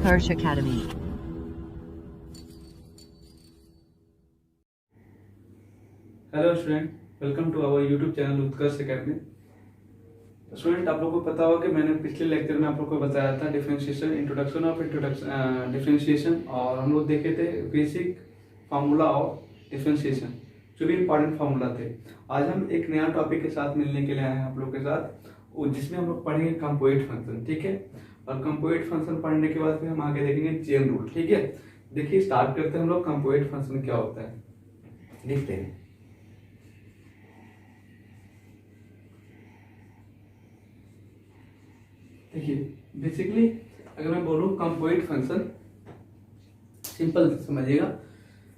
Utkarsh Academy. Hello student, welcome to our YouTube channel Utkarsh academy. Student, आप लोगों को पता होगा कि मैंने पिछले लेक्चर में आप लोगों को बताया था डिफरेंशिएशन, इंट्रोडक्शन ऑफ डिफरेंशिएशन, और हम लोग देखे थे बेसिक फार्मूला ऑफ डिफरेंशिएशन, जो भी इंपॉर्टेंट फार्मूला थे। आज हम एक नया टॉपिक के साथ मिलने के लिए आए हैं आप लोग के साथ, जिसमें हम लोग पढ़ेंगे कंपोजिट फंक्शन। ठीक है, और कंपोजिट फंक्शन पढ़ने के बाद फिर हम आगे देखेंगे चेन रूल। ठीक है, देखिए स्टार्ट करते हैं हम लोग। कंपोजिट फंक्शन क्या होता है देखते हैं। देखिए बेसिकली अगर मैं बोलूँ कंपोजिट फंक्शन, सिंपल समझिएगा।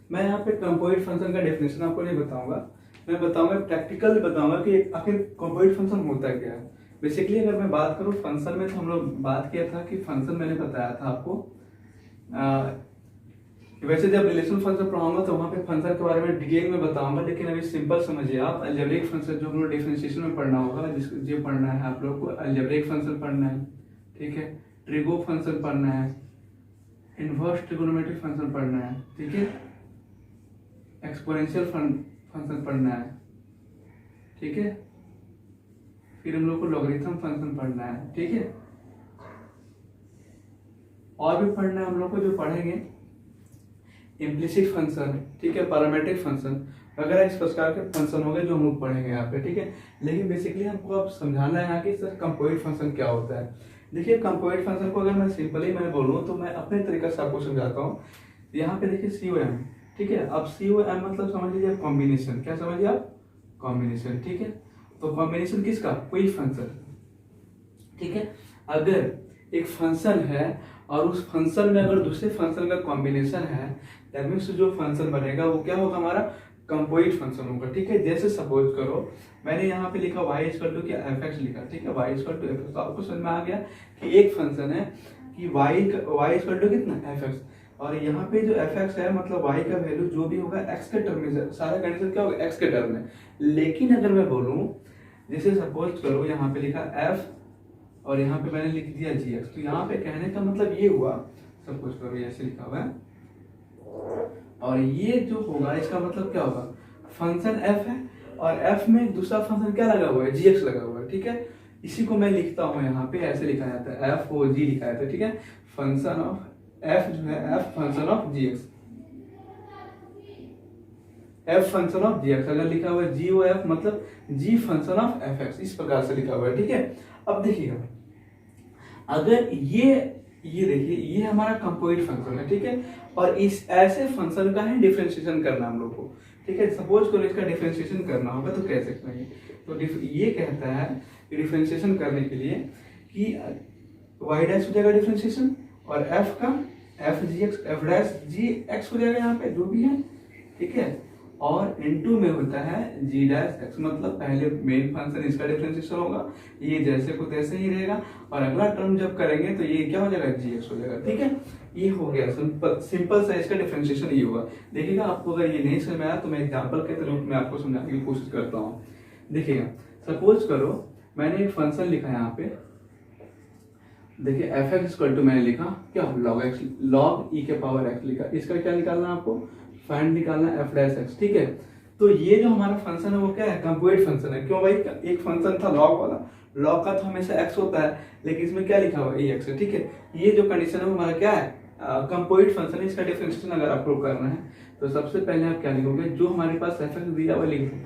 मैं यहाँ पे कंपोजिट फंक्शन का डेफिनेशन आपको नहीं बताऊंगा, मैं बताऊंगा प्रैक्टिकल बताऊंगा कि आखिर कंपोजिट फंक्शन होता क्या है। बेसिकली अगर मैं बात करूँ फंक्शन में, तो हम लोग बात किया था कि फंक्शन मैंने बताया था आपको। वैसे जब रिलेशन फंक्शन पढ़ाऊंगा तो वहाँ पे फंक्शन के बारे में डिटेल में बताऊंगा, लेकिन अभी सिंपल समझिए आप। अलजेब्रिक फंक्शन जो हम लोग डिफरेंशिएशन में पढ़ना होगा, जिसको जो पढ़ना है आप लोग को, अलजेब्रिक फंक्शन पढ़ना है। ठीक है, ट्रिगो फंक्शन पढ़ना है, इनवर्स ट्रिगोनोमेट्रिक फंक्शन पढ़ना है। ठीक है, एक्सपोनेंशियल फंक्शन पढ़ना है। ठीक है, फिर हम लोग को लॉगरिथम फंक्शन पढ़ना है। ठीक है, और भी पढ़ना है हम लोग को, जो पढ़ेंगे इम्प्लिसिट फंक्शन, ठीक है, पैरामीट्रिक फंक्शन वगैरह, इस प्रकार के फंक्शन हो गए जो हम लोग पढ़ेंगे यहाँ पे। ठीक है, लेकिन बेसिकली हमको अब समझाना है कि सर कंपोजिट फंक्शन क्या होता है। देखिए कंपोजिट फंक्शन को अगर मैं सिंपली मैं बोलूँ तो मैं अपने तरीके से आपको समझाता हूँ। यहाँ पे देखिए COM, ठीक है। अब COM मतलब समझ लीजिए कॉम्बिनेशन। क्या समझिए आप? कॉम्बिनेशन। ठीक है, तो कॉम्बिनेशन किसका? कोई फंक्शन। ठीक है, अगर एक फंक्शन है और उस फंक्शन में अगर दूसरे फंक्शन का कॉम्बिनेशन है, दैट मींस जो फंक्शन बनेगा वो क्या होगा? हमारा कंपोजिट फंक्शन होगा। ठीक है, जैसे सपोज करो मैंने यहाँ पे लिखा y इक्वल टू क्या f(x) लिखा। ठीक है, y इक्वल टू f(x), तो आपको समझ में आ गया कि एक फंक्शन है कि y इक्वल टू कितना? f(x), और यहाँ पे जो f(x) है मतलब y का वैल्यू जो भी होगा x के टर्म में, सारा कंडीशन क्या होगा? x के टर्म में। लेकिन अगर मैं बोलूँ, जैसे सपोज करो यहाँ पे लिखा f और यहाँ पे मैंने लिख दिया gx, तो यहाँ पे कहने का मतलब ये हुआ, सपोज करो ये ऐसे लिखा हुआ है, और ये जो होगा इसका मतलब क्या होगा? फंक्शन f है और f में एक दूसरा फंक्शन क्या लगा हुआ है? gx लगा हुआ है। ठीक है, इसी को मैं लिखता हूँ यहाँ पे, ऐसे लिखा जाता है f o g लिखा जाता है। ठीक है, फंक्शन ऑफ f जो है f function of gx, f function of gx अगर लिखा हुआ है g o f मतलब g फंक्शन ऑफ fx, इस प्रकार से लिखा हुआ है। ठीक है, अब देखिएगा अगर ये देखिए ये हमारा कंपोजिट फंक्शन है। ठीक है, और इस ऐसे फंक्शन का ही डिफरेंशिएशन करना हम लोग को। ठीक है, सपोज करो इसका डिफरेंशिएशन करना होगा तो कैसे करेंगे? तो ये कहता है कि डिफरेंशिएशन करने के लिए कि y डैश हो जाएगा डिफरेंशिएशन, और f का f डैश g x हो जाएगा यहाँ पे जो भी है। ठीक है, और इनटू में होता है g डैश x, मतलब पहले मेन फंक्शन इसका डिफरेंशिएशन होगा, ये जैसे को तैसे ही रहेगा, और अगला टर्म जब करेंगे तो ये क्या हो जाएगा? gx हो जाएगा। ठीक है, ये हो गया सिंपल सा इसका डिफरेंशिएशन ये हुआ। देखिएगा आपको अगर ये नहीं समझ में आया तो मैं एग्जांपल के रूप में आपको समझाने की कोशिश करता हूँ। देखिएगा सपोज करो मैंने एक फंक्शन लिखा है यहाँ पे, देखिए f(x) इक्वल टू मैंने लिखा क्या? log e के पावर x लिखा। इसका क्या निकालना है आपको? फाइंड निकालना है f डैश x। ठीक है, तो ये जो हमारा फंक्शन है वो क्या है? कंपोजिट फंक्शन है। क्यों भाई? एक फंक्शन था log वाला, log का तो हमेशा x होता है, लेकिन इसमें क्या लिखा हुआ है? ax है। ठीक है, ये जो कंडीशन है वो हमारा क्या है? कंपोजिट फंक्शन है। इसका डिफरेंशिएशन अगर आपको करना है तो सबसे पहले आप क्या लिखोगे? जो हमारे पास f(x) दिया हुआ लिख दो।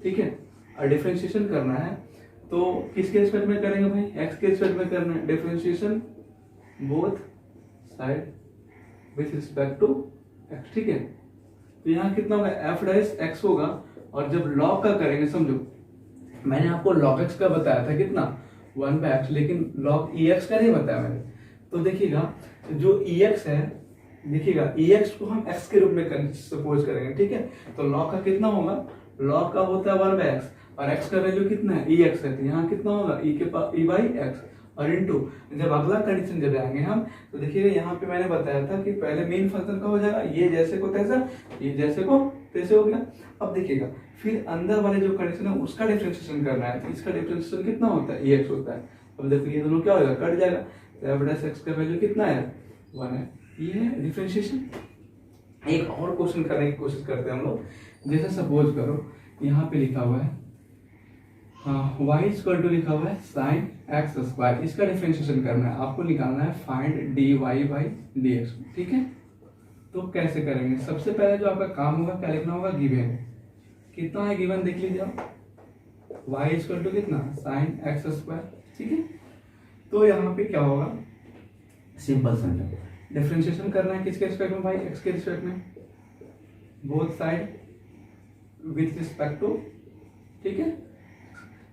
ठीक है, और डिफरेंशिएशन करना है तो किसके रिस्पेक्ट में करेंगे भाई? x के रिस्पेक्ट में करना है। Differentiation both side with respect to x। ठीक है, तो यहाँ कितना होगा? f डैश x होगा, और जब log का करेंगे, समझो मैंने आपको log x का बताया था कितना? 1/x, लेकिन log ex का नहीं बताया मैंने। तो देखिएगा जो ex है, देखिएगा ex को हम x के रूप में सपोज करेंगे। ठीक है, तो log का कितना होगा? log का होता है 1/x, और x का वैल्यू कितना है? ex है, तो यहाँ कितना होगा? e/x, और इनटू जब अगला कंडीशन जब आएंगे हम, तो देखिएगा यहाँ पे मैंने बताया था कि पहले मेन फंक्शन का हो जाएगा ये जैसे को तैसा, ये जैसे को तैसे हो गया। अब देखिएगा फिर अंदर वाले जो कंडीशन है उसका डिफरेंशिएशन करना है, तो इसका डिफरेंशिएशन कितना होता है? ex होता है। अब देखो ये दोनों क्या होगा? कट जाएगा, तो एफ डैश एक्स का वैल्यू कितना है 1 है। ये है डिफरेंशिएशन। एक और क्वेश्चन करने की कोशिश करते हैं हम लोग। जैसे सपोज करो यहाँ पे लिखा हुआ है y इक्वल टू लिखा हुआ है साइन एक्स स्क्वायर, इसका डिफरेंशिएशन करना है आपको, निकालना है फाइंड dy बाई dx, ठीक है। तो कैसे करेंगे, सबसे पहले जो आपका काम होगा क्या लिखना होगा, गिवन कितना है, गिवन देख लीजिए आप, y इक्वल टू कितना साइन एक्स स्क्वायर, ठीक है। तो यहाँ पे क्या होगा, सिंपल समझो, डिफरेंशिएशन करना है किसके रिस्पेक्ट में भाई, x के रिस्पेक्ट में, both side with respect to, ठीक है।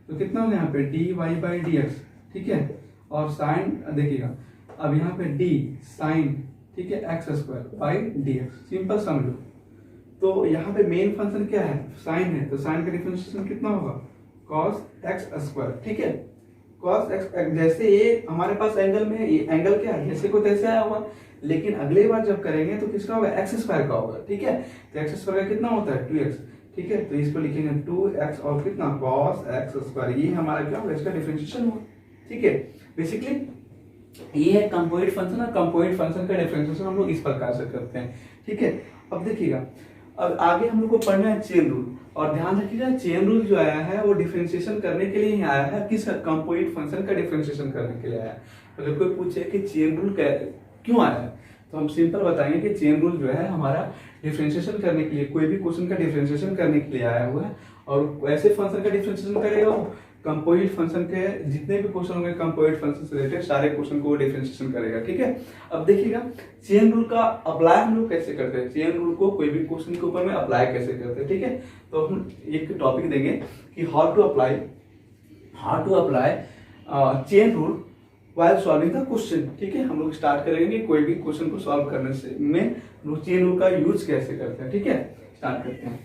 तो कितना होगा यहाँ पे dy बाई dx, ठीक है। और साइन देखिएगा अब यहाँ पे d साइन, ठीक है, x square by dx, simple समझो। तो यहाँ पे मेन फंक्शन क्या है, साइन है, तो साइन का डिफरेंशिएशन कितना होगा cos x स्क्वायर, ठीक है। cos x, जैसे ये हमारे पास एंगल में, ये एंगल क्या है, जैसे को तैसे आया हुआ, लेकिन अगली बार जब करेंगे तो किसका होगा, एक्स स्क्वायर का होगा, ठीक है। तो एक्स स्क्वायर का कितना होता है 2x, ठीक है। तो इसको लिखेंगे 2x और कितना cos x स्क्वायर, ये हमारा क्या होगा, इसका डिफरेंशिएशन होगा, ठीक है। बेसिकली ये है कंपोजिट फंक्शन, और कंपोजिट फंक्शन का डिफरेंशिएशन हम लोग इस प्रकार से करते हैं, ठीक है। अब देखिएगा, अब आगे हम लोग को पढ़ना है चेन रूल, और ध्यान रखिएगा चेन रूल जो आया है वो डिफरेंशिएशन करने के लिए ही आया है, किस कंपोजिट फंक्शन का डिफरेंशिएशन करने के लिए आया है। अगर कोई पूछे कि चेन रूल क्यों आया है, तो हम सिंपल बताएंगे कि चेन रूल जो है हमारा डिफरेंशिएशन करने के लिए, कोई भी क्वेश्चन का डिफरेंशिएशन करने के लिए आया हुआ है, और ऐसे फंक्शन का डिफरेंशिएशन करेगा वो कंपोजिट फंक्शन के जितने भी क्वेश्चन होंगे कंपोजिट फंक्शन से रिलेटेड सारे क्वेश्चन को डिफरेंशिएशन करेगा, ठीक है। अब देखिएगा चेन रूल का अप्लाई हम लोग कैसे करते हैं, चेन रूल को कोई भी क्वेश्चन के ऊपर में अप्लाई कैसे करते हैं, ठीक है। तो हम एक टॉपिक देंगे कि how to apply chain rule while solving the question, ठीक है। हम लोग स्टार्ट करेंगे कोई भी क्वेश्चन को सॉल्व करने से में चेन रूल का यूज कैसे करते हैं, ठीक है। स्टार्ट करते हैं,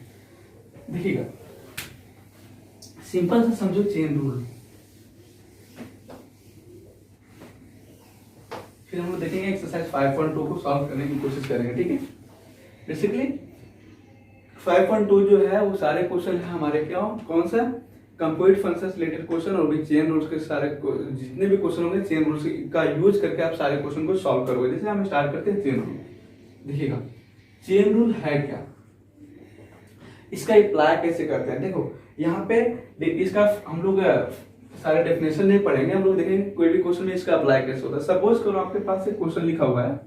देखिएगा सिंपल से समझो चेन रूल, फिर हम लोग देखेंगे एक्सरसाइज 5.2 को सॉल्व करने की कोशिश करेंगे, ठीक है। बेसिकली 5.2 जो है वो सारे क्वेश्चन है हमारे क्या, कौन सा, कंपोजिट फंक्शन से रिलेटेड क्वेश्चन, और भी चेन रूल्स के सारे जितने भी क्वेश्चन होंगे चेन रूल्स का यूज करके आप सारे क्वेश्चन को सॉल्व करोगे। जैसे हम स्टार्ट करते हैं चेन रूल, देखिएगा चेन रूल है क्या, इसका अप्लाई कैसे करते हैं। देखो यहाँ पे इसका हम लोग सारे डेफिनेशन नहीं पढ़ेंगे, हम लोग देखेंगे कोई भी क्वेश्चन में इसका अप्लाई कैसे होता है। सपोज करो आपके पास एक क्वेश्चन लिखा हुआ है,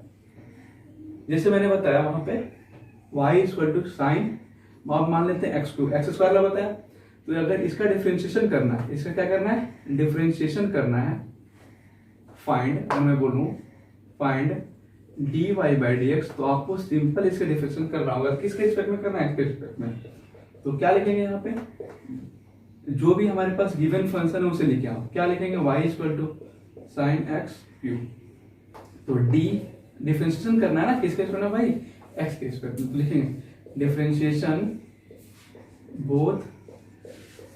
जैसे मैंने बताया वहां पे y इक्वल टू साइन, आप मान लेते हैं एक्स स्क्वायर बताया। तो अगर इसका डिफरेंशिएशन करना है, इसका क्या करना है, डिफरेंशिएशन करना है, फाइंड, अगर मैं बोलूं फाइंड dy बाई dx, तो आपको सिंपल इसका डिफरेंशिएशन करना होगा, किसके रिस्पेक्ट में करना है, इसके रिस्पेक्ट में। तो क्या लिखेंगे यहाँ पे, जो भी हमारे पास गिवन फंक्शन है उसे लिखे आओ, क्या लिखेंगे y equal to sine x cube. तो d डिफरेंशिएशन करना है ना, किसके रिस्पेक्ट में भाई, x के रिस्पेक्ट में। तो लिखेंगे differentiation both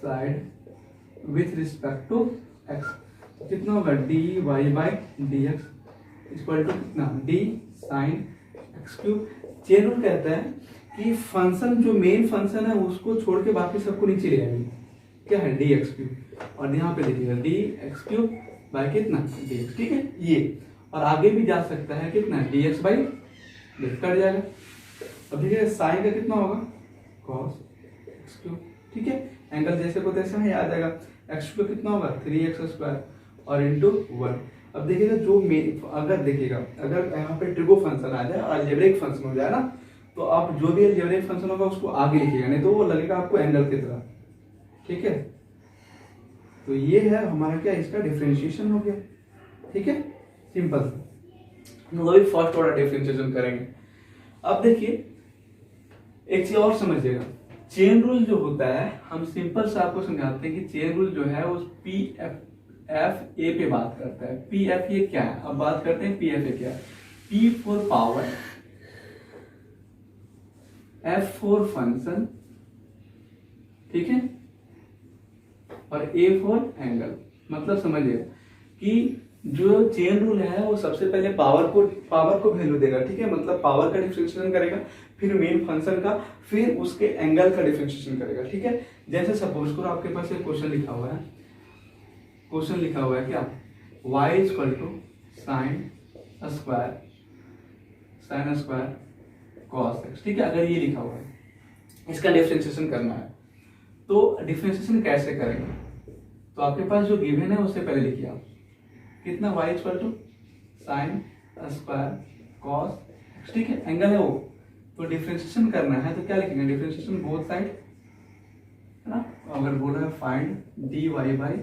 side with respect to x, कितना होगा dy by dx equal to कितना d sine x cube. Chain rule कहता है कि फंक्शन जो मेन फंक्शन है उसको छोड़ के बाकी सबको नीचे ले आएंगे, क्या है डी एक्स क्यूब, और यहाँ पे देखिएगा डी एक्स क्यूब बाई कितना dx, ठीक है। ये और आगे भी जा सकता है कितना dx बाई dx, कट जाएगा। अब देखिए साइन का कितना होगा cos एक्स क्यूब, ठीक है। एंगल जैसे को तैसे में याद आएगा, एक्स क्यूब कितना होगा 3x स्क्वायर और इंटू 1। अब देखिएगा जो अगर देखिएगा अगर यहाँ पे ट्रिगो फंक्शन आ जाए और अलजेब्रिक फंक्शन हो जाए ना, तो आप जो भी अलजेब्रिक फंक्शन होगा उसको आगे लिखिएगा, नहीं तो वो लगेगा आपको एंगल की तरह, ठीक है। तो ये है हमारा क्या, इसका डिफरेंशिएशन हो गया, ठीक है, सिंपल से। हम लोग फर्स्ट ऑर्डर डिफरेंशिएशन करेंगे। अब देखिए एक चीज और समझिएगा, चेन रूल जो होता है हम सिंपल से आपको समझाते हैं कि चेन रूल जो है वो पी एफ ए पे बात करता है। पी एफ ए क्या है, अब बात करते हैं पी एफ ए क्या है। P for power, F for function, ठीक है, और ए फॉर एंगल। मतलब समझिएगा कि जो चेन रूल है वो सबसे पहले पावर को वैल्यू देगा, ठीक है, मतलब पावर का डिफरेंशिएशन करेगा, फिर मेन फंक्शन का, फिर उसके एंगल का डिफरेंशिएशन करेगा, ठीक है। जैसे सपोज करो आपके पास एक क्वेश्चन लिखा हुआ है क्या, y equal to sine square cos x, ठीक है। अगर ये लिखा हुआ है, इसका डिफरेंशिएशन करना है, तो डिफरेंशिएशन कैसे करेंगे? तो आपके पास जो गिवन है उससे पहले लिखिए आप, कितना y equal to sine square cos x, ठीक है, एंगल है वो। तो डिफरेंशिएशन करना है तो क्या लिखेंगे? डिफरेंशिएशन बोथ साइड, है ना। अगर बोला है फाइंड dy बाई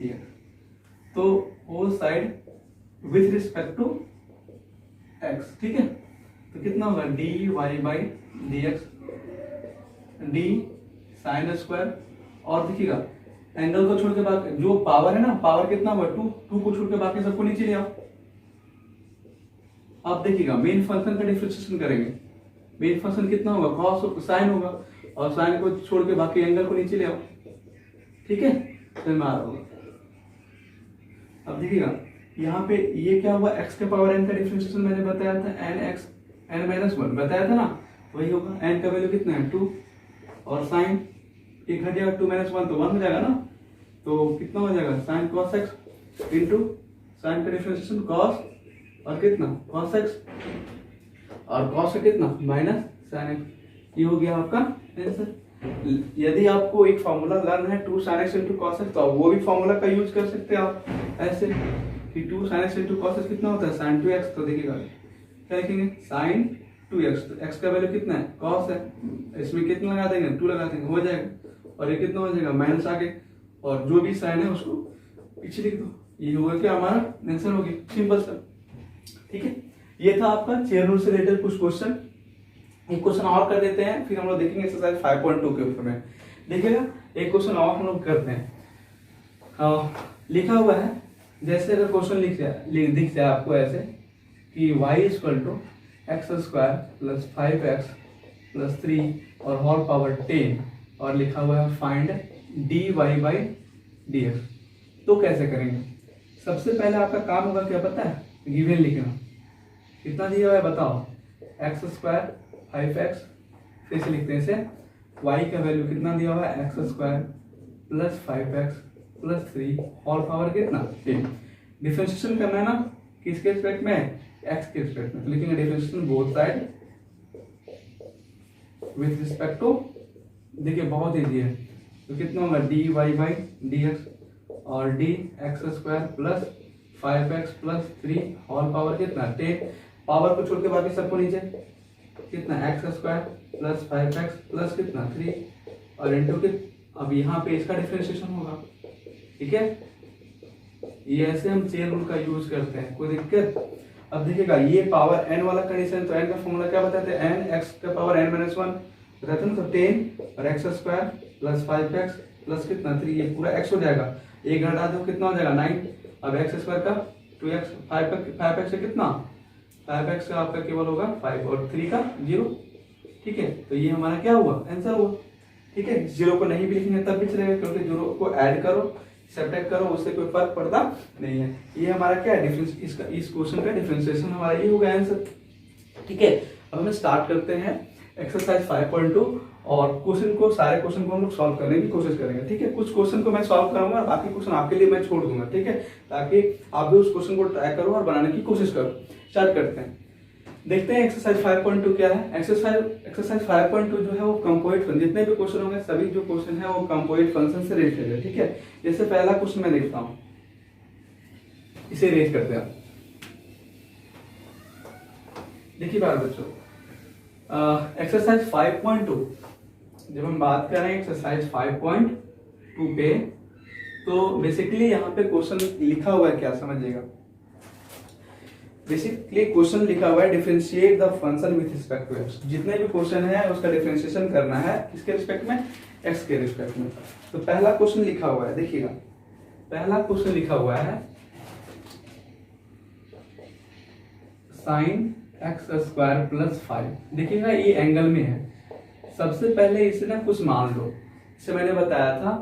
dx, तो वो side with respect to x, ठीक है। तो कितना होगा? dy by dx, d sine square, और देखिएगा एंगल को छोड़ के बाकी जो पावर है ना, पावर कितना हुआ? 2 को छोड़ के बाकी सबको नीचे ले आओ। आप देखिएगा मेन फंक्शन का डिफरेंशिएशन करेंगे, मेन फंक्शन कितना होगा? कॉस साइन होगा, और साइन को छोड़ के बाकी एंगल को नीचे ले आओ, ठीक है। तो में आ रहा होगा। अब देखिएगा यहाँ पे ये क्या हुआ? x के पावर n का डिफरेंशिएशन मैंने बताया था, n माइनस 1 बताया था ना, वही होगा। n का वैल्यू कितना है? 2, और साइन एक घट जाएगा, 2 माइनस 1 तो 1 हो जाएगा ना, तो कितना हो जाएगा? Sine cos x into sine का डिफरेंशिएशन कॉस, और कितना? कॉस एक्स, और कॉस का कितना? Minus sine x. ये हो गया आपका आंसर। यदि आपको एक फॉर्मूला लर्न है 2 sin x into cos x, तो आप वो भी फॉर्मूला का यूज कर सकते हैं आप ऐसे कि 2 sin x into cos x कितना होता है? sin 2x। तो देखिएगा क्या लिखेंगे? sin 2x, तो x का वैल्यू कितना है? कॉस है, इसमें कितना लगा देंगे? 2 लगा देंगे, हो जाएगा। और ये कितना हो जाएगा? माइनस आगे, और जो भी साइन है उसको पीछे लिख दो। ये होगा क्या? हमारा आंसर हो गया, सिंपल सा, ठीक है। ये था आपका चेन रूल से रिलेटेड कुछ क्वेश्चन। एक क्वेश्चन और कर देते हैं, फिर हम लोग देखेंगे एक्सरसाइज 5.2 के ऊपर में। देखिएगा एक क्वेश्चन और हम लोग करते हैं। लिखा हुआ है, जैसे अगर क्वेश्चन दिख जाए आपको ऐसे कि y equal to x square plus 5x plus 3 और होल पावर 10, और लिखा हुआ है फाइंड dy बाई dx, तो कैसे करेंगे? सबसे पहले आपका काम होगा क्या पता है? गिवन लिखना। कितना दिया हुआ है बताओ? एक्स स्क्वायर 5x, फिर से लिखते हैं इसे, y का वैल्यू कितना दिया हुआ है? X square plus 5x plus 3 whole power कितना? 10। डिफरेंशिएशन करना है ना, किसके रिस्पेक्ट में? x के रिस्पेक्ट में। तो लिखेंगे differentiation both side with respect to, देखिए बहुत इजी है। तो कितना होगा? dy बाई dx, और d x square plus 5x plus 3 whole power कितना? 10। पावर को छोड़ के बाकी सबको नीचे, कितना? X square plus 5x plus कितना? 3, और इंटू के, अब यहाँ पे इसका डिफरेंशिएशन होगा, ठीक है। ये ऐसे हम चेन रूल का यूज करते हैं, कोई दिक्कत? अब देखिएगा ये पावर n वाला कंडीशन, तो n का फॉर्मूला क्या बताते हैं? n x का पावर n माइनस 1 बताते हैं ना, तो 10 और x square plus 5x plus कितना? 3, ये पूरा x हो जाएगा, एक घटा दो कितना हो जाएगा? 9। अब एक्स स्क्वायर का 2x, 5x से कितना? 5x का आपका केवल होगा 5, और 3 का 0, ठीक है। तो ये हमारा क्या हुआ? आंसर हुआ, ठीक है। 0 को नहीं भी लिखेंगे तब भी चलेगा, क्योंकि 0 को ऐड करो सब्ट्रैक्ट करो, उससे कोई फर्क पड़ता नहीं है। ये हमारा क्या है? डिफरेंस, इसका इस क्वेश्चन का डिफरेंशिएशन हमारा ये हो गया आंसर, ठीक है। अब हम स्टार्ट करते हैं एक्सरसाइज 5.2, और क्वेश्चन को, सारे क्वेश्चन को हम लोग सॉल्व करने की कोशिश करेंगे, ठीक है। कुछ क्वेश्चन को मैं सॉल्व करूंगा, बाकी क्वेश्चन आपके लिए मैं छोड़ दूंगा, ठीक है, ताकि आप भी उस क्वेश्चन को ट्राई करो और बनाने की कोशिश करो। स्टार्ट करते हैं, देखते हैं एक्सरसाइज 5.2 क्या है। एक्सरसाइज 5.2 जो है वो कंपोजिट फंक्शन, जितने भी क्वेश्चन होंगे सभी जो क्वेश्चन है वो कंपोजिट फंक्शन से रिलेटेड है, ठीक है। जैसे पहला क्वेश्चन मैं देखता हूं, इसे रेज करते हैं। देखिए बार बच्चों, एक्सरसाइज 5.2 जब हम बात कर रहे हैं एक्सरसाइज 5.2 पे, तो बेसिकली यहाँ पे क्वेश्चन लिखा हुआ है, क्या समझिएगा। बेसिकली क्वेश्चन लिखा हुआ है differentiate the function with respect to x. जितने भी क्वेश्चन है उसका डिफरेंशिएशन करना है, किसके रिस्पेक्ट में? एक्स के रिस्पेक्ट में। तो पहला क्वेश्चन लिखा हुआ है, देखिएगा पहला क्वेश्चन लिखा हुआ है साइन एक्स स्क्वायर प्लस 5। देखिएगा ये एंगल में है। सबसे पहले इसे ना कुछ मान लो, इसे मैंने बताया था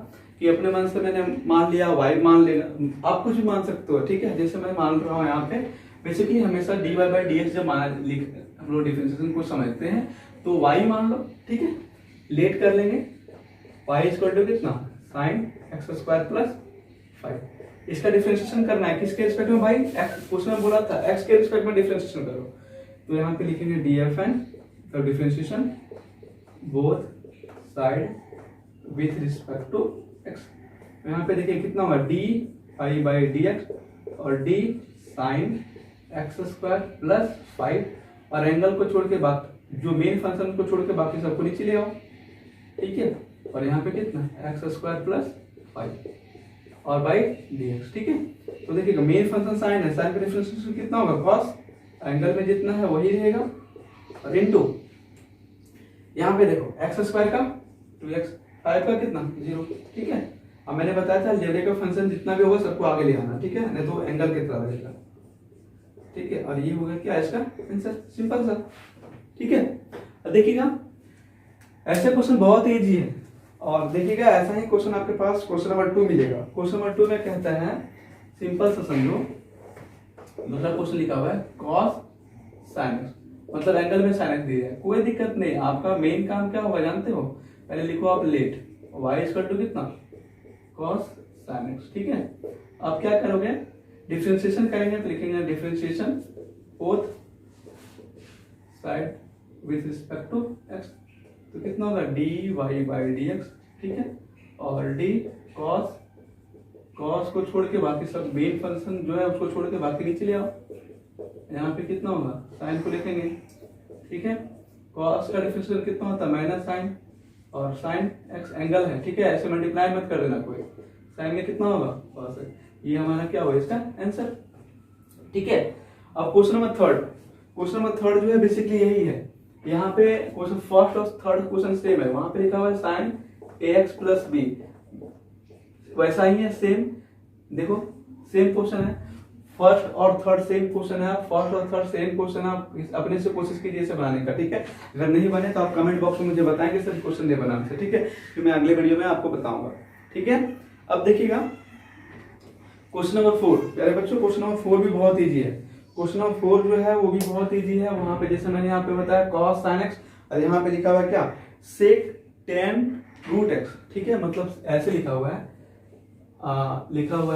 कि अपने मन से मैंने मान लिया, y मान लेना, आप कुछ भी मान सकते हो, ठीक है। जैसे मैं मान रहा हूँ यहाँ पे, बेसिकली हमेशा dy बाई dx जब हम लोग डिफरेंशिएशन को समझते हैं तो y मान लो, ठीक है, लेट कर लेंगे। y इक्वल टू कितना? साइन एक्स स्क्वायर प्लस 5, इसका डिफरेंशिएशन करना है किसके रिस्पेक्ट में भाई, क्वेश्चन में बोला था एक्स के रिस्पेक्ट में डिफरेंशिएशन करो, तो यहाँ पे लिखेंगे dfn तो differentiation both side with respect to x. यहाँ पे देखिए कितना होगा d pi by d x और d sine x square plus 5 और एंगल को छोड़ के बाकी जो मेन फंक्शन को छोड़ के बाकी सबको नीचे ले आओ, ठीक है। और यहाँ पे कितना एक्स स्क्वायर प्लस 5 और बाई डी एक्स, ठीक है। तो देखिएगा मेन फंक्शन साइन है, साइन का डिफरेंशिएशन कितना होगा कॉस, एंगल में जितना है वही रहेगा और इनटू यहाँ पे देखो एक्स स्क्वायर का 2x 5 का कितना 0, ठीक है। अब मैंने बताया था अलजेब्रिक का फंक्शन जितना भी होगा सबको आगे ले आना, ठीक है, नहीं तो एंगल की तरह रहेगा, ठीक है। और ये होगा क्या इसका आंसर, सिंपल सा, ठीक है। अब देखिएगा ऐसे क्वेश्चन बहुत इजी है और देखिएगा ऐसा ही क्वेश्चन आपके पास क्वेश्चन नंबर 2 मिलेगा। क्वेश्चन नंबर 2 में कहता है सिंपल सा समझो, दूसरा क्वेश्चन लिखा हुआ है cos sin x, मतलब एंगल में sin x दिया है, कोई दिक्कत नहीं। आपका मेन काम क्या होगा जानते हो, पहले लिखो आप लेट y इक्वल टू कितना cos sin x, ठीक है। अब क्या करोगे डिफरेंशिएशन करेंगे तो लिखेंगे differentiation both side with respect to x, तो कितना होगा dy बाई dx, ठीक है। और d cos को छोड़ के बाकी सब मेन फंक्शन जो है उसको छोड़ के बाकी नीचे ले आओ, यहाँ पे कितना होगा साइन को लिखेंगे, ठीक है। cos का डिफरेंशिएशन कितना होता है माइनस साइन और साइन x एंगल है, ठीक है, ऐसे मल्टीप्लाई मत कर देना कोई, साइन में कितना होगा cos x, ये हमारा क्या होगा इसका आंसर, ठीक है। अब क्वेश्चन नंबर थर्ड जो है बेसिकली यही है, यहाँ पे क्वेश्चन फर्स्ट और थर्ड क्वेश्चन सेम है, वहां पे लिखा हुआ है साइन ax प्लस बी, वैसा ही है सेम, देखो सेम क्वेश्चन है, फर्स्ट और थर्ड सेम क्वेश्चन है, फर्स्ट और थर्ड सेम क्वेश्चन है, आप अपने से कोशिश कीजिए इसे बनाने का, ठीक है। अगर नहीं बने तो आप कमेंट बॉक्स में मुझे बताएंगे सर क्वेश्चन नहीं बनाने से, ठीक है, फिर मैं अगले वीडियो में आपको बताऊंगा, ठीक है। अब देखिएगा क्वेश्चन नंबर 4, प्यारे बच्चों क्वेश्चन नंबर 4 भी बहुत ईजी है, क्वेश्चन नंबर 4 जो है वो भी बहुत ईजी है। वहां पे जैसे मैंने यहाँ पे बताया cos sin x और यहाँ पे लिखा हुआ है क्या sec tan रूट x, ठीक है, मतलब ऐसे लिखा हुआ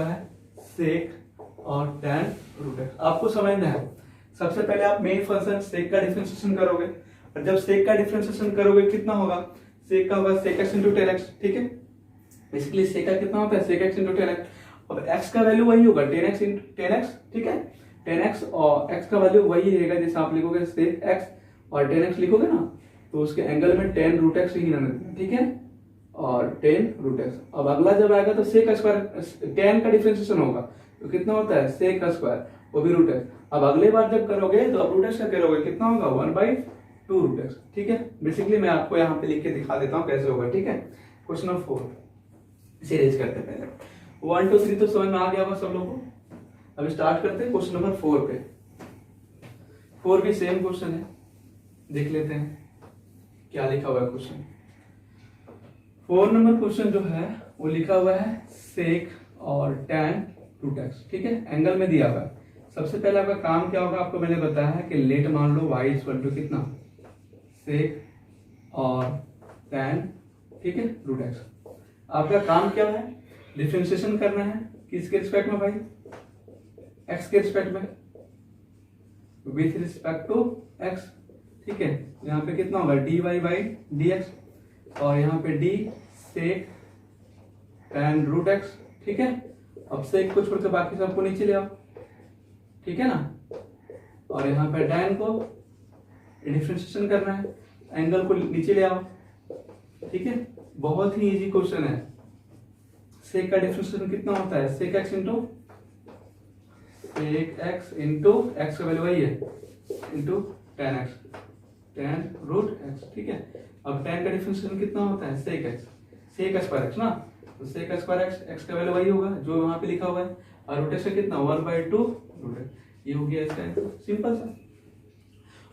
है sec और tan रूट x, आपको समझना है। सबसे पहले आप मेन फंक्शन sec का डिफरेंशिएशन करोगे और जब sec का डिफरेंशिएशन करोगे कितना होगा, sec का होगा sec x into tan x, ठीक है। बेसिकली sec का कितना होता है sec x into tan x, अब x का वैल्यू वही होगा tan x into tan x, ठीक है। tan x और x का वैल्यू वही रहेगा, जैसे आप लिखोगे sec x और tan x लिखोगे ना तो उसके एंगल में tan रूट x ही रहना चाहिए, ठीक है, और tan रूट x। अब अगला जब आएगा तो sec स्क्वायर tan का डिफरेंशिएशन होगा तो कितना होता है sec स्क्वायर वो भी रूट x। अब अगले बार जब करोगे तो अब रूट x का करोगे कितना होगा 1/2 रूट x, ठीक है। बेसिकली मैं आपको यहाँ पे लिख के दिखा देता हूँ कैसे होगा, ठीक है। क्वेश्चन नंबर 4 इसे रेज करते पहले 1 2 3 तो समझ में आ गया होगा सब लोगों को। अब स्टार्ट करते हैं क्वेश्चन नंबर 4 पे। 4 भी सेम क्वेश्चन है, देख लेते हैं क्या लिखा हुआ है क्वेश्चन। 4 नंबर क्वेश्चन जो है वो लिखा हुआ है sec और tan रूट x, ठीक है, एंगल में दिया हुआ है। सबसे पहले आपका काम क्या होगा, आपको मैंने बताया है कि लेट मान लो y इक्वल टू कितना sec और tan, ठीक है, रूट x। आपका काम क्या है डिफरेंशिएशन करना है, किसके रिस्पेक्ट में भाई x के रिस्पेक्ट में विथ रिस्पेक्ट टू x, ठीक है। यहाँ पे कितना होगा dy बाई dx और यहाँ पे d sec tan root x, ठीक है। अब sec को छोड़कर बाकी सबको नीचे ले आओ, ठीक है ना, और यहाँ पे tan को डिफरेंशिएशन करना है, एंगल को नीचे ले आओ, ठीक है। बहुत ही इजी क्वेश्चन है। sec का डिफरेंशिएशन कितना होता है sec x इंटू x का वैल्यू वही है into tan x tan root x, ठीक है। अब tan का डिफरेंशिएशन कितना होता है sec स्क्वायर x ना, तो sec स्क्वायर x का वैल्यू वही होगा जो वहां पे लिखा हुआ है और रूट x का कितना 1/2 रूट x, ये हो गया इसका आंसर, सिंपल सा।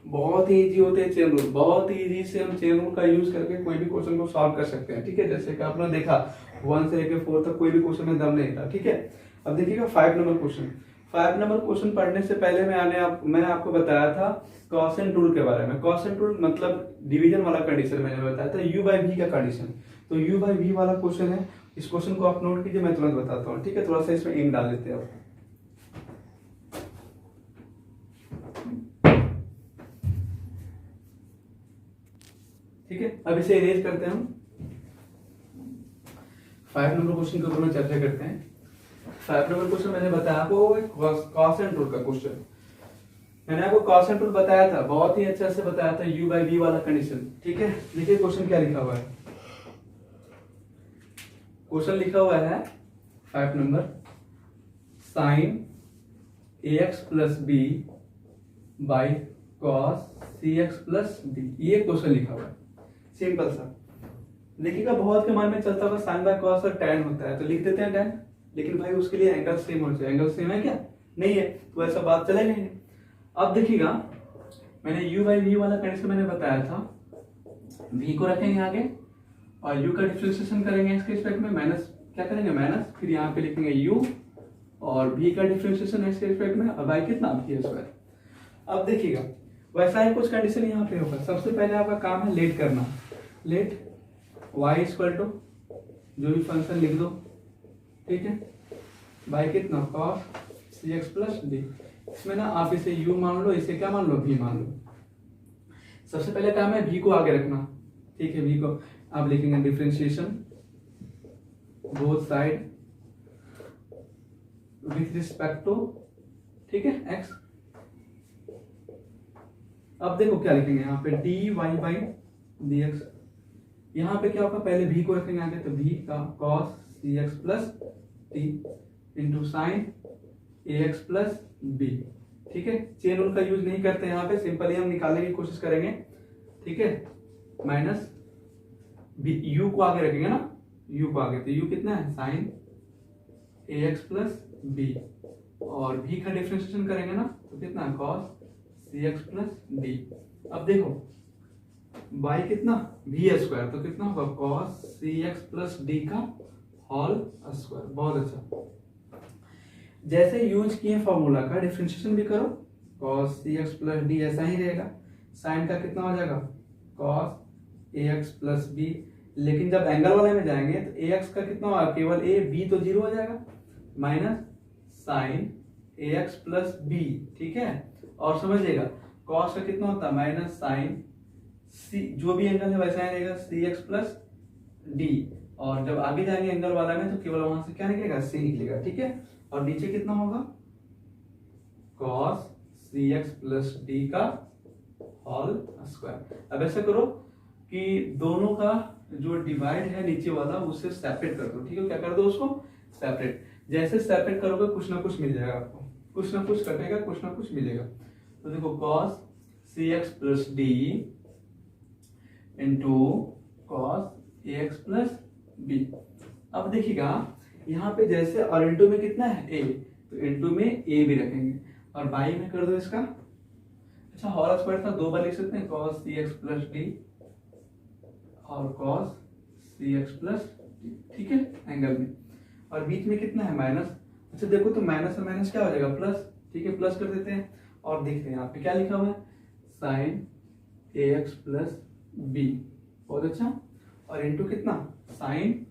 बहुत ही इजी होते हैं चेन रूल, बहुत ही इजी से हम चेन रूल का यूज करके कोई भी क्वेश्चन को सॉल्व कर सकते हैं, ठीक है। जैसे कि आपने देखा 1 से लेकर 4 तक कोई भी क्वेश्चन में दम नहीं था, ठीक है। अब देखिएगा 5 नंबर क्वेश्चन। 5 नंबर क्वेश्चन पढ़ने से पहले मैंने आपको बताया था कोसेंट रूल के बारे में। कोसेंट रूल मतलब डिवीजन वाला कंडीशन मैंने बताया था u/v का कंडीशन। तो u/v वाला क्वेश्चन है, इस क्वेश्चन को आप नोट कीजिए, मैं तुरंत बताता हूँ, ठीक है। थोड़ा सा इसमें इंक डाल देते हैं अब। ठीक है, अब इसे इरेज करते हैं हम। 5 नंबर क्वेश्चन के ऊपर में चर्चा करते हैं। 5 नंबर क्वेश्चन मैंने बताया आपको कॉस एंड रूल का क्वेश्चन। मैंने आपको कॉस एंड रूल बताया था, बहुत ही अच्छा से बताया था, u बाई v वाला कंडीशन, ठीक है। देखिए क्वेश्चन क्या लिखा हुआ है। क्वेश्चन लिखा हुआ है 5 number, sine ax plus b by cos cx plus d, ये क्वेश्चन लिखा हुआ है, सिंपल सा। देखिएगा बहुत के मन में चलता होगा साइन बाय कॉस और tan होता है, तो लिख देते हैं tan, लेकिन भाई उसके लिए एंगल सेम होना चाहिए। एंगल सेम है क्या? नहीं है, तो ऐसा बात चलेगा नहीं। अब देखिएगा मैंने u बाई वी वाला कंडीशन मैंने बताया था, v को रखेंगे आगे और u का डिफरेंशिएशन करेंगे इसके रिस्पेक्ट में, माइनस क्या करेंगे माइनस, फिर यहाँ पे लिखेंगे u और v का डिफरेंशिएशन इसके रिस्पेक्ट में, और बाई कितना v स्क्वायर। अब देखिएगा वैसा ही कुछ कंडीशन यहाँ पे होगा। सबसे पहले आपका काम है लेट करना, लेट y इक्वल टू जो भी फंक्शन लिख दो, ठीक है, बाई कितना cos cx प्लस डी। इसमें ना आप इसे u मान लो, इसे क्या मान लो v मान लो। सबसे पहले काम है v को आगे रखना, ठीक है। v को आप लिखेंगे differentiation both side with respect to, ठीक है, x। अब देखो क्या लिखेंगे यहाँ पे dy बाई dx। यहाँ पे क्या होगा, पहले v को रखेंगे आगे, तो v का cos cx plus t into sine ax plus b, ठीक है। चेन रूल का यूज नहीं करते यहाँ पे, सिंपली हम निकालने की कोशिश करेंगे, ठीक है। माइनस u को आगे रखेंगे ना, u को आगे, तो u कितना है साइन ax प्लस b, और v का डिफरेंशिएशन करेंगे ना, तो कितना है cos cx प्लस d। अब देखो y कितना v स्क्वायर, तो कितना होगा cos cx प्लस d का होल स्क्वायर। बहुत अच्छा, जैसे यूज किए फॉर्मूला का डिफरेंशिएशन भी करो, cos cx प्लस d ऐसा ही रहेगा। साइन का कितना हो जाएगा cos ax प्लस b, लेकिन जब एंगल वाले में जाएंगे तो ax का कितना होगा, केवल a, b तो जीरो हो जाएगा, minus sine ax plus b, ठीक है। और समझिएगा cos का कितना होता है माइनस साइन c, जो भी एंगल है वैसा ही रहेगा cx प्लस d, और जब आगे जाएंगे एंगल वाला में तो केवल वहां से क्या निकलेगा c निकलेगा, ठीक है। और नीचे कितना होगा cos cx प्लस d का होल स्क्वायर। अब ऐसा करो कि दोनों का जो डिवाइड है नीचे वाला उससे सेपरेट कर दो, ठीक है। क्या कर दो उसको सेपरेट, जैसे सेपरेट करोगे कुछ ना कुछ मिल जाएगा आपको, कुछ ना कुछ कटेगा, कुछ ना कुछ मिलेगा। तो देखो cos cx plus d into cos ax plus b। अब देखिएगा यहाँ पे जैसे, और इंटू में कितना है a, तो इंटू में a भी रखेंगे, और बाई में कर दो इसका, अच्छा होल स्क्वायर था, दो बार लिख सकते हैं cos cx प्लस d और cos cx प्लस d, ठीक है, एंगल में। और बीच में कितना है माइनस, अच्छा देखो तो माइनस और माइनस क्या हो जाएगा प्लस, ठीक है, प्लस कर देते हैं। और देखते हैं यहाँ पे क्या लिखा हुआ है साइन ax प्लस b, बहुत अच्छा, और इंटू कितना साइन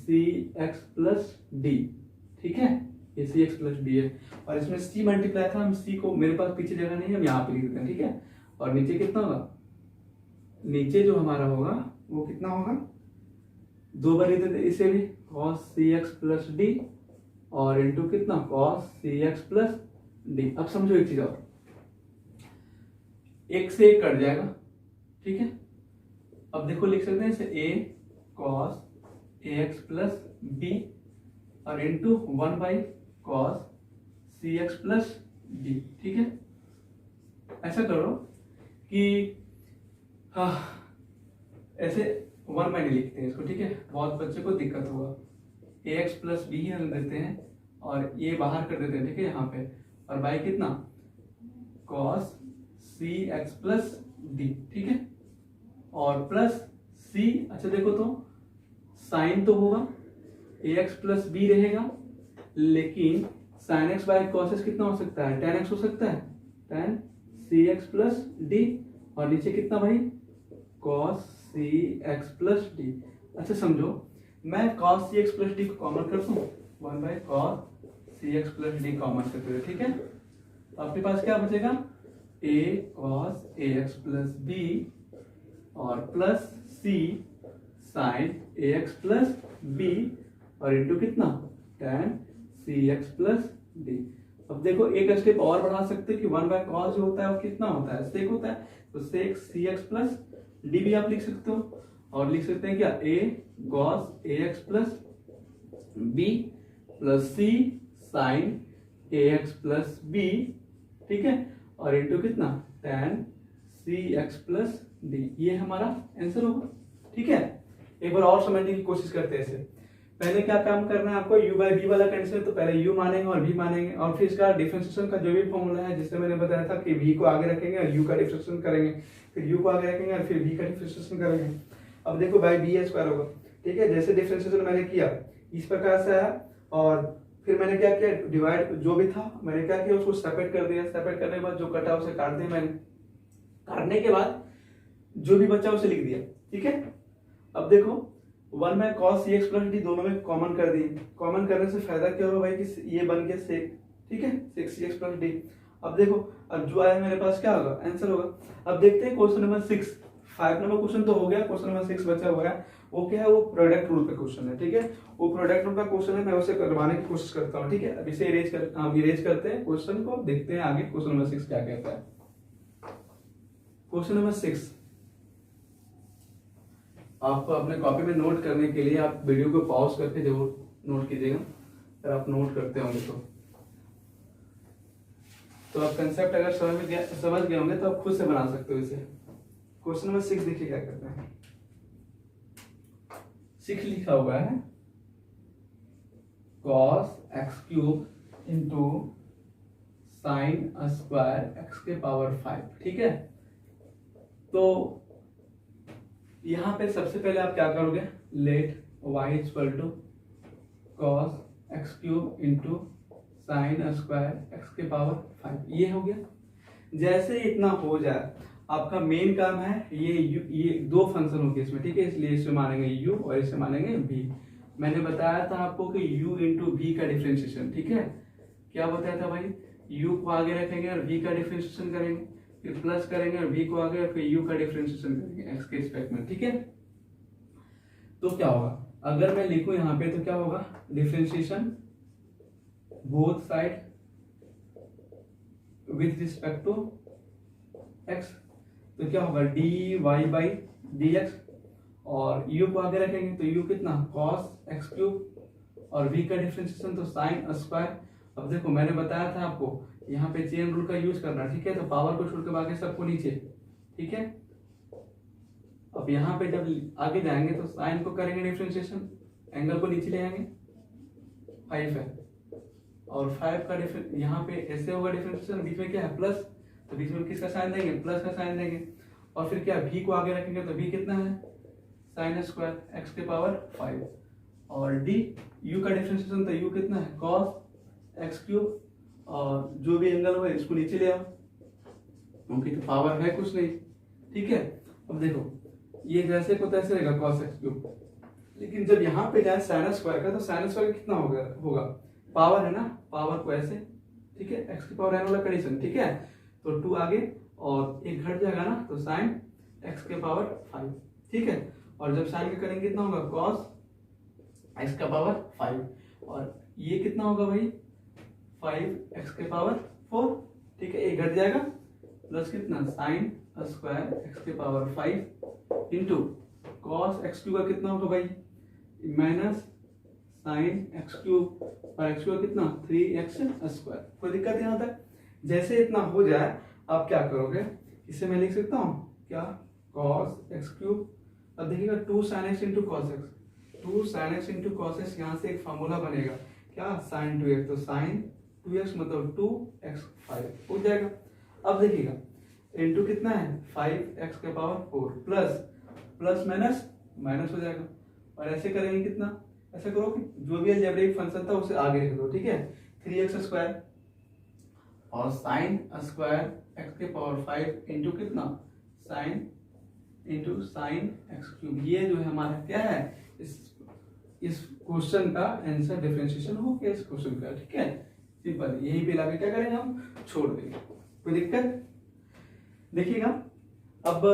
cx प्लस d, ठीक है, ये cx प्लस d है। और इसमें c मल्टीप्लाई था, हम c को, मेरे पास पीछे जगह नहीं है, हम यहाँ पे लिख देते हैं, ठीक है। और नीचे कितना होगा, नीचे जो हमारा होगा वो कितना होगा, दो बार लिख देते इसे भी, cos cx प्लस d और इंटू कितना cos cx प्लस d। अब समझो एक चीज और, एक से एक कट जाएगा, ठीक है। अब देखो लिख सकते हैं इसे a cos ax plus b और into 1 by cos cx plus d, ठीक है। ऐसा करो कि हाँ ऐसे 1 बाई लिखते हैं इसको, ठीक है, बहुत बच्चे को दिक्कत होगा। ax प्लस b हम देते हैं और ये बाहर कर देते हैं, ठीक है, यहाँ पे, और बाई कितना cos cx प्लस d, ठीक है, और प्लस c, अच्छा देखो तो साइन तो होगा ax प्लस b रहेगा, लेकिन sin x by cos x कितना हो सकता है, tan x हो सकता है, tan cx प्लस d, और नीचे कितना भाई cos cx प्लस d। अच्छा समझो, मैं cos cx प्लस डी को कॉमन कर दूं, 1 by cos cx plus d common करते हुए, ठीक है। तो आपके पास क्या बचेगा, a cos ax plus b और plus c sin ax plus b और इंटू कितना, tan cx प्लस d। अब देखो एक स्टेप और बढ़ा सकते हो कि 1 बाय cos जो होता है वो कितना होता है, sec होता है, तो sec cx प्लस d भी आप लिख सकते हो। और लिख सकते हैं क्या, a cos ax plus b plus c sin ax plus b, ठीक है, और इंटू कितना, tan cx प्लस d। ये हमारा आंसर होगा, ठीक है। एक बार और समझने की कोशिश करते हैं इसे। पहले क्या काम करना है आपको, u बाई v वाला कंडीशन, तो पहले u मानेंगे और v मानेंगे, और फिर इसका डिफरेंशिएशन का जो भी फॉर्मूला है जिससे मैंने बताया था कि v को आगे रखेंगे और u का डिफरेंशिएशन करेंगे, फिर u को आगे रखेंगे और फिर v का डिफरेंशिएशन करेंगे। अब देखो बाई b स्क्वायर होगा, ठीक है। जैसे डिफरेंशिएशन मैंने किया इस प्रकार से आया, और फिर मैंने क्या किया, डिवाइड जो भी था मैंने क्या किया, उसको सेपरेट कर दिया। सेपरेट करने के बाद जो कटा उसे काट दिया मैंने, काटने के बाद जो भी बचा उसे लिख दिया, ठीक है। अब देखो 1 by cos cx plus d दोनों में कॉमन कर दिए। कॉमन करने से फायदा क्या होगा भाई कि ये बन गया sec, ठीक है, sec cx प्लस डी। अब देखो, अब जो आया मेरे पास क्या होगा, आंसर होगा। अब देखते हैं क्वेश्चन नंबर 6। 5 नंबर क्वेश्चन तो हो गया, क्वेश्चन नंबर 6 बचा हुआ है। वो क्या है, वो प्रोडक्ट रूल का क्वेश्चन है, ठीक है। वो प्रोडक्ट रूल का क्वेश्चन है, मैं उसे करवाने की कोशिश करता हूँ, ठीक है। अब इसे इरेज करते हैं क्वेश्चन को, देखते हैं आगे क्वेश्चन नंबर 6 क्या कहता है। क्वेश्चन नंबर 6 आपको अपने कॉपी में नोट करने के लिए आप वीडियो को पॉज करके जरूर नोट कीजिएगा, अगर आप नोट करते होंगे तो आप कंसेप्ट अगर समझ गए होंगे तो आप खुद से बना सकते हो इसे। क्वेश्चन नंबर 6 देखिए क्या करता है। 6 लिखा हुआ है cos x cube into sine square x के पावर 5, ठीक है। तो यहां पे सबसे पहले आप क्या करोगे, let y equal to cos x cube into sine square x के पावर 5, ये हो गया। जैसे इतना हो जाए, आपका मेन काम है ये दो फंक्शन होंगे इसमें, ठीक है, इसलिए इसे मानेंगे u और इसे मानेंगे v। मैंने बताया था आपको कि u इंटू v का डिफरेंशिएशन, ठीक है। क्या बताया था भाई, u को आगे रखेंगे और v का डिफरेंशिएशन करेंगे, फिर प्लस करेंगे और v को आगे और फिर u का डिफरेंशिएशन करेंगे x के रिस्पेक्ट में, ठीक है। तो क्या होगा, अगर मैं लिखूं यहाँ पे तो क्या होगा, differentiation both side with respect to x, तो क्या होगा dy बाई dx, और u को आगे रखेंगे तो u कितना, cos x क्यूब, और v का डिफरेंशिएशन तो साइन स्क्वायर। अब देखो मैंने बताया था आपको यहाँ पे चेन रूल का यूज करना, ठीक है। तो पावर को छोड़ के बाकी सबको नीचे, ठीक है। अब यहाँ पे जब आगे जाएंगे तो साइन को करेंगे डिफरेंशिएशन, एंगल को नीचे ले आएंगे, 5 है, और 5 का यहाँ पे ऐसे होगा डिफरेंशिएशन, बीच में क्या है प्लस, तो बीच में किसका साइन देंगे, प्लस का साइन देंगे, और फिर क्या v को आगे रखेंगे तो v कितना है, साइन स्क्वायर x के पावर 5, और d u का डिफरेंशिएशन तो u कितना है, cos x क्यूब, और जो भी एंगल हो इसको नीचे ले आओ क्योंकि तो पावर है कुछ नहीं, ठीक है। अब देखो ये जैसे को तैसे रहेगा cos x क्यूब, लेकिन जब यहाँ पे जाए साइन स्क्वायर का, तो साइन स्क्वायर कितना होगा पावर है ना, पावर को ऐसे, ठीक है, x की पावर n वाला कंडीशन, ठीक है। तो 2 आगे और एक घट जाएगा ना, तो साइन x के पावर 5, ठीक है। और जब साइन का करेंगे कितना होगा, cos x का पावर 5, और ये कितना होगा भाई 5x के पावर 4, ठीक है, एक घट जाएगा, प्लस कितना साइन स्क्वायर x के power 5 into cos x cube का कितना होगा भाई, माइनस साइन x क्यूब, और x क्यूब कितना 3x स्क्वायर। कोई दिक्कत यहाँ तक। जैसे इतना हो जाए आप क्या करोगे, इसे मैं लिख सकता हूँ क्या, cos x क्यूब, अब देखिएगा 2 sin x into cos x, 2 sin x into cos x, यहाँ से एक फॉर्मूला बनेगा क्या, sin 2x, तो sin 2x मतलब 2x 5 हो जाएगा। अब देखिएगा इंटू कितना है 5x के पावर 4, प्लस माइनस माइनस हो जाएगा, और ऐसे करेंगे कितना, ऐसे करो कि जो भी अलजेब्रिक फंक्शन था उसे आगे रख दो, ठीक है, 3x स्क्वायर और साइन स्क्वायर x के पावर 5 इंटू कितना sine into sine x cube. ये जो है हमारा क्या है, इस क्वेश्चन का आंसर डिफरेंशिएशन हो गया इस क्वेश्चन का, ठीक है। सिंपल, यही पे लाके क्या करेंगे हम, छोड़ देंगे, कोई दिक्कत। देखिएगा अब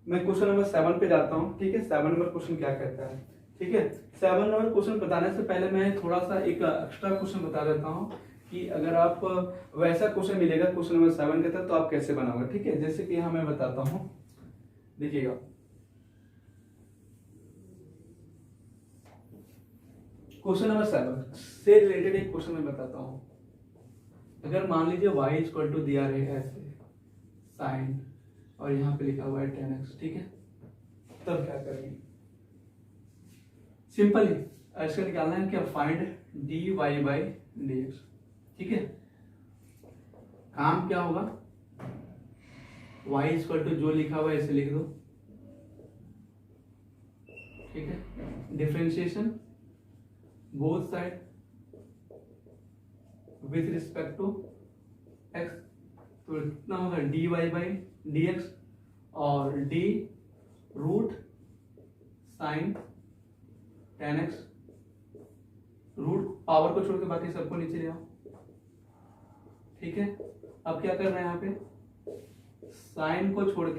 मैं क्वेश्चन नंबर 7 पे जाता हूँ, ठीक है। 7 नंबर क्वेश्चन क्या कहता है, ठीक है। 7 नंबर क्वेश्चन बताने से पहले मैं थोड़ा सा एक एक्स्ट्रा क्वेश्चन बता देता हूँ कि अगर आप वैसा क्वेश्चन मिलेगा क्वेश्चन नंबर 7 के तहत तो आप कैसे बनाओगे, ठीक है। जैसे कि यहाँ मैं बताता हूँ, देखिएगा क्वेश्चन नंबर 7 से रिलेटेड एक क्वेश्चन मैं बताता हूँ। अगर मान लीजिए y इक्वल टू दिया रहे ऐसे साइन और यहाँ पे लिखा हुआ है tan x, ठीक है, तब क्या करेंगे। सिंपल ही ऐसे निकालना है कि फाइंड dy बाई dx, ठीक है। काम क्या होगा, y इक्वल टू जो लिखा हुआ है ऐसे लिख दो, ठीक है। Differentiation both side with respect to x, तो कितना होगा dy बाई dx और d root sine tan x, root power को छोड़ के बाकी सबको नीचे ले आओ, ठीक है। अब क्या कर रहे हैं यहाँ पे, साइन को छोड़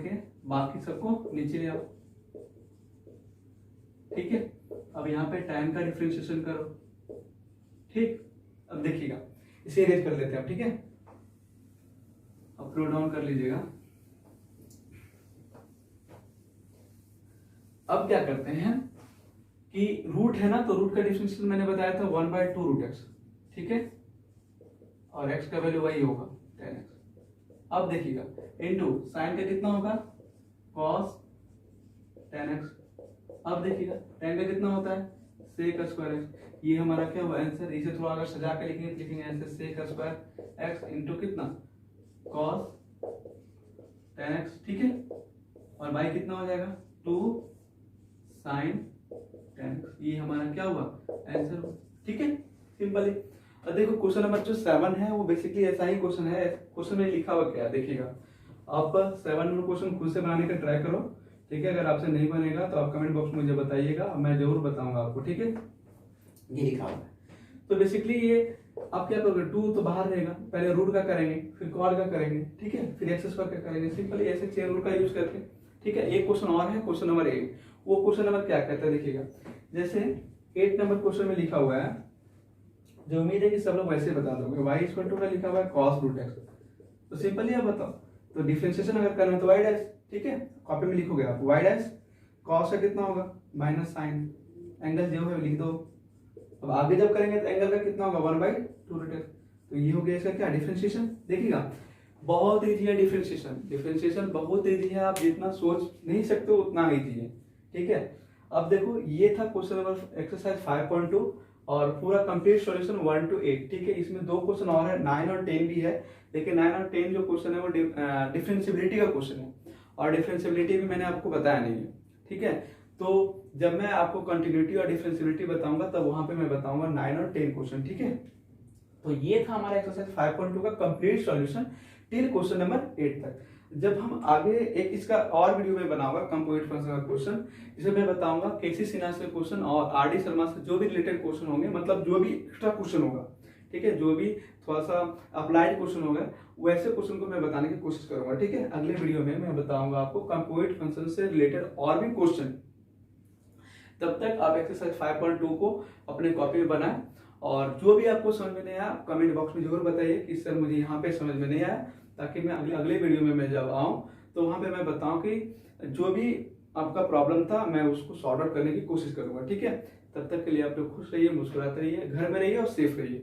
के बाकी सबको नीचे ले आओ, ठीक है। अब यहाँ पे tan का डिफरेंशिएशन करो, ठीक। अब देखिएगा इसे इरेज कर लेते हैं, ठीक है। अब फ्लो डाउन कर लीजिएगा। अब क्या करते हैं कि रूट है ना, तो रूट का डिफरेंशिएशन मैंने बताया था 1/2 रूट x, ठीक है, और x का वैल्यू वही होगा tan x। अब देखिएगा इनटू साइन का कितना होगा cos tan x। अब देखिएगा tan का कितना होता है sec स्क्वायर x। ये हमारा क्या हुआ आंसर। इसे थोड़ा अगर सजा के लिखेंगे तो लिखेंगे ऐसे sec स्क्वायर x इनटू कितना cos tan x, ठीक है। और बाई कितना हो जाएगा 2 sin tan x। ये हमारा क्या हुआ आंसर, ठीक है। सिंपल ही। अब देखो क्वेश्चन नंबर जो 7 है वो बेसिकली ऐसा ही क्वेश्चन है। क्वेश्चन में लिखा हुआ क्या है देखिएगा। आप 7 नंबर क्वेश्चन खुद से बनाने का ट्राई करो, ठीक है। अगर आपसे नहीं बनेगा तो आप कमेंट बॉक्स में मुझे बताइएगा, मैं जरूर बताऊंगा आपको, ठीक है। ये लिखा हुआ है। तो बेसिकली ये आप क्या करोगे, 2 तो बाहर रहेगा, पहले रूट का करेंगे, फिर कॉल का करेंगे, ठीक है, फिर एक्स स्क्वायर का करेंगे। सिंपली ऐसे चेन रूल का यूज करके, ठीक है। एक क्वेश्चन और है, क्वेश्चन नंबर 8। वो क्वेश्चन नंबर क्या कहता है देखिएगा। जैसे 8 नंबर क्वेश्चन में लिखा हुआ है, जो उम्मीद है कि सब लोग वैसे बता दोगे, y इक्वल टू का लिखा हुआ है cos रूट x। तो सिंपली आप बताओ, तो डिफरेंशिएशन अगर करना है तो y डैश, ठीक है, कॉपी में लिखोगे आप y डैश cos का कितना होगा माइनस साइन, एंगल जो है लिख दो। अब आगे जब करेंगे तो एंगल का कितना होगा 1/2 रूट x। तो ये हो गया इसका क्या डिफरेंशिएशन। देखिएगा बहुत ईजी है डिफरेंशिएशन, डिफरेंशिएशन बहुत ईजी है, आप जितना सोच नहीं सकते उतना ईजी है, ठीक है। अब देखो ये था क्वेश्चन नंबर एक्सरसाइज 5.2 और पूरा कंप्लीट सॉल्यूशन 1 to 8, ठीक है। इसमें 2 क्वेश्चन और है, 9 और 10 भी है, लेकिन 9 और 10 जो क्वेश्चन है वो डिफरेंशिएबिलिटी का क्वेश्चन है और डिफरेंशिएबिलिटी भी मैंने आपको बताया नहीं है, ठीक है। तो जब मैं आपको कंटिन्यूटी और डिफरेंशिएबिलिटी बताऊंगा तब वहां पे मैं बताऊंगा 9 और 10 क्वेश्चन, ठीक है। तो ये था हमारा एक्सरसाइज 5.2 का complete solution till question number 8 तक। जब हम आगे एक इसका और वीडियो में बनाऊंगा कंपोजिट फंक्शन का क्वेश्चन, जिसमें मैं बताऊंगा केसी सिन्हा से क्वेश्चन और आरडी शर्मा से जो भी रिलेटेड क्वेश्चन होंगे, मतलब जो भी एक्स्ट्रा क्वेश्चन होगा, ठीक है, जो भी थोड़ा सा अप्लाइड क्वेश्चन होगा वैसे क्वेश्चन को मैं बताने की कोशिश करूंगा, ठीक है। अगले वीडियो में मैं बताऊंगा आपको कंपोजिट फंक्शन से रिलेटेड और भी क्वेश्चन। तब तक आप एक्सरसाइज 5.2 को अपने कॉपी में बनाएं और जो भी आपको समझ में नहीं आया कमेंट बॉक्स में जरूर बताइए कि सर मुझे यहाँ पे समझ में नहीं आया, ताकि मैं अगले वीडियो में मैं जब आऊँ तो वहाँ पे मैं बताऊँ कि जो भी आपका प्रॉब्लम था मैं उसको सॉर्ट आउट करने की कोशिश करूंगा, ठीक है। तब तक के लिए आप लोग खुश रहिए, मुस्कुराते रहिए, घर में रहिए और सेफ रहिए।